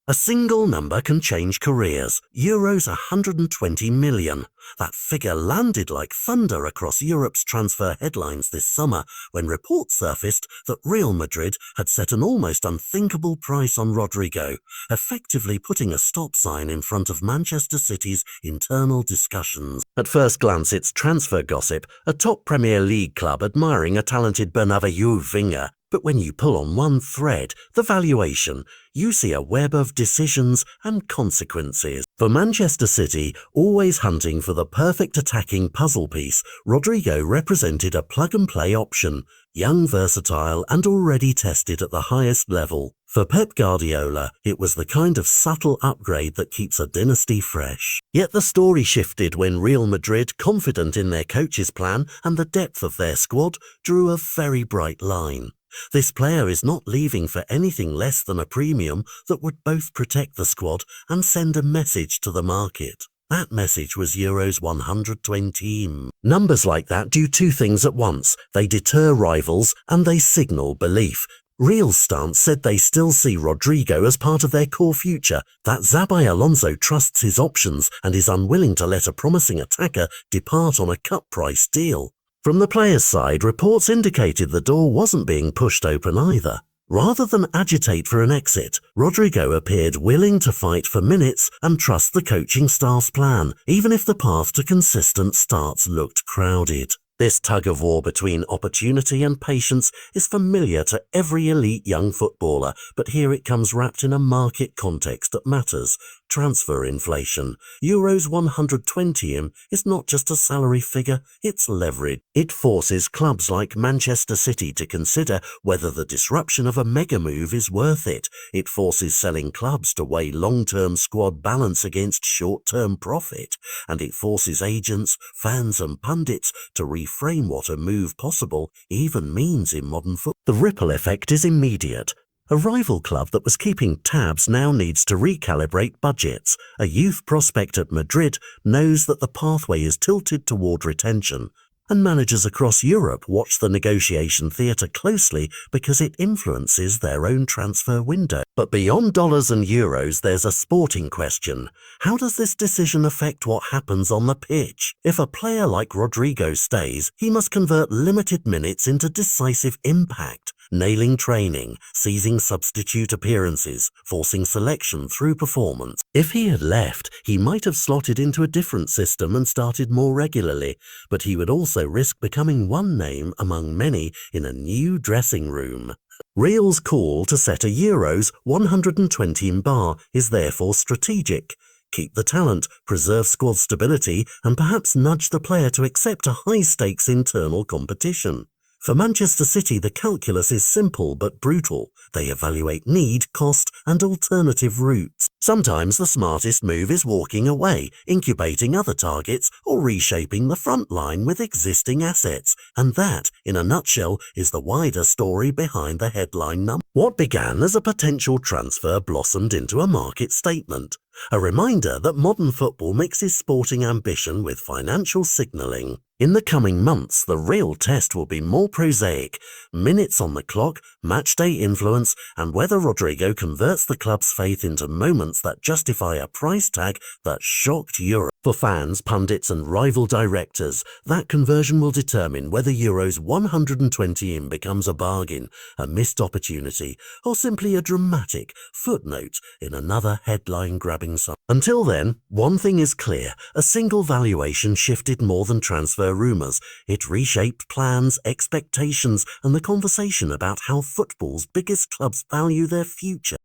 A single number can change careers. Euros 120 million. That figure landed like thunder across Europe's transfer headlines this summer when reports surfaced that Real Madrid had set an almost unthinkable price on Rodrygo, effectively putting a stop sign in front of Manchester City's internal discussions. At first glance, it's transfer gossip, a top Premier League club admiring a talented Bernabeu winger. But when you pull on one thread, the valuation, you see a web of decisions and consequences. For Manchester City, always hunting for the perfect attacking puzzle piece, Rodrygo represented a plug-and-play option, young, versatile, and already tested at the highest level. For Pep Guardiola, it was the kind of subtle upgrade that keeps a dynasty fresh. Yet the story shifted when Real Madrid, confident in their coach's plan and the depth of their squad, drew a very bright line. This player is not leaving for anything less than a premium that would both protect the squad and send a message to the market. That message was Euros 120. Numbers like that do two things at once. They deter rivals and they signal belief. Real's stance said they still see Rodrygo as part of their core future, that Xabi Alonso trusts his options and is unwilling to let a promising attacker depart on a cut-price deal. From the player's side, reports indicated the door wasn't being pushed open either. Rather than agitate for an exit, Rodrygo appeared willing to fight for minutes and trust the coaching staff's plan, even if the path to consistent starts looked crowded. This tug-of-war between opportunity and patience is familiar to every elite young footballer, but here it comes wrapped in a market context that matters. Transfer inflation. Euros 120 is not just a salary figure, it's leverage. It forces clubs like Manchester City to consider whether the disruption of a mega move is worth it. It forces selling clubs to weigh long-term squad balance against short-term profit. And it forces agents, fans and pundits to reframe what a move possible even means in modern football. The ripple effect is immediate. A rival club that was keeping tabs now needs to recalibrate budgets. A youth prospect at Madrid knows that the pathway is tilted toward retention, and managers across Europe watch the negotiation theatre closely because it influences their own transfer window. But beyond dollars and euros, there's a sporting question. How does this decision affect what happens on the pitch? If a player like Rodrygo stays, he must convert limited minutes into decisive impact. Nailing training, seizing substitute appearances, forcing selection through performance. If he had left, he might have slotted into a different system and started more regularly, but he would also risk becoming one name among many in a new dressing room. Real's call to set a Euros 120 bar is therefore strategic. Keep the talent, preserve squad stability, and perhaps nudge the player to accept a high-stakes internal competition. For Manchester City, the calculus is simple but brutal. They evaluate need, cost, and alternative routes. Sometimes the smartest move is walking away, incubating other targets, or reshaping the front line with existing assets. And that, in a nutshell, is the wider story behind the headline number. What began as a potential transfer blossomed into a market statement. A reminder that modern football mixes sporting ambition with financial signalling. In the coming months, the real test will be more prosaic. Minutes on the clock, matchday influence, and whether Rodrygo converts the club's faith into moments that justify a price tag that shocked Europe. For fans, pundits and rival directors, that conversion will determine whether Euros 120 becomes a bargain, a missed opportunity, or simply a dramatic footnote in another headline-grabbing sum. Until then, one thing is clear, a single valuation shifted more than transfer rumours. It reshaped plans, expectations, and the conversation about how football's biggest clubs value their future.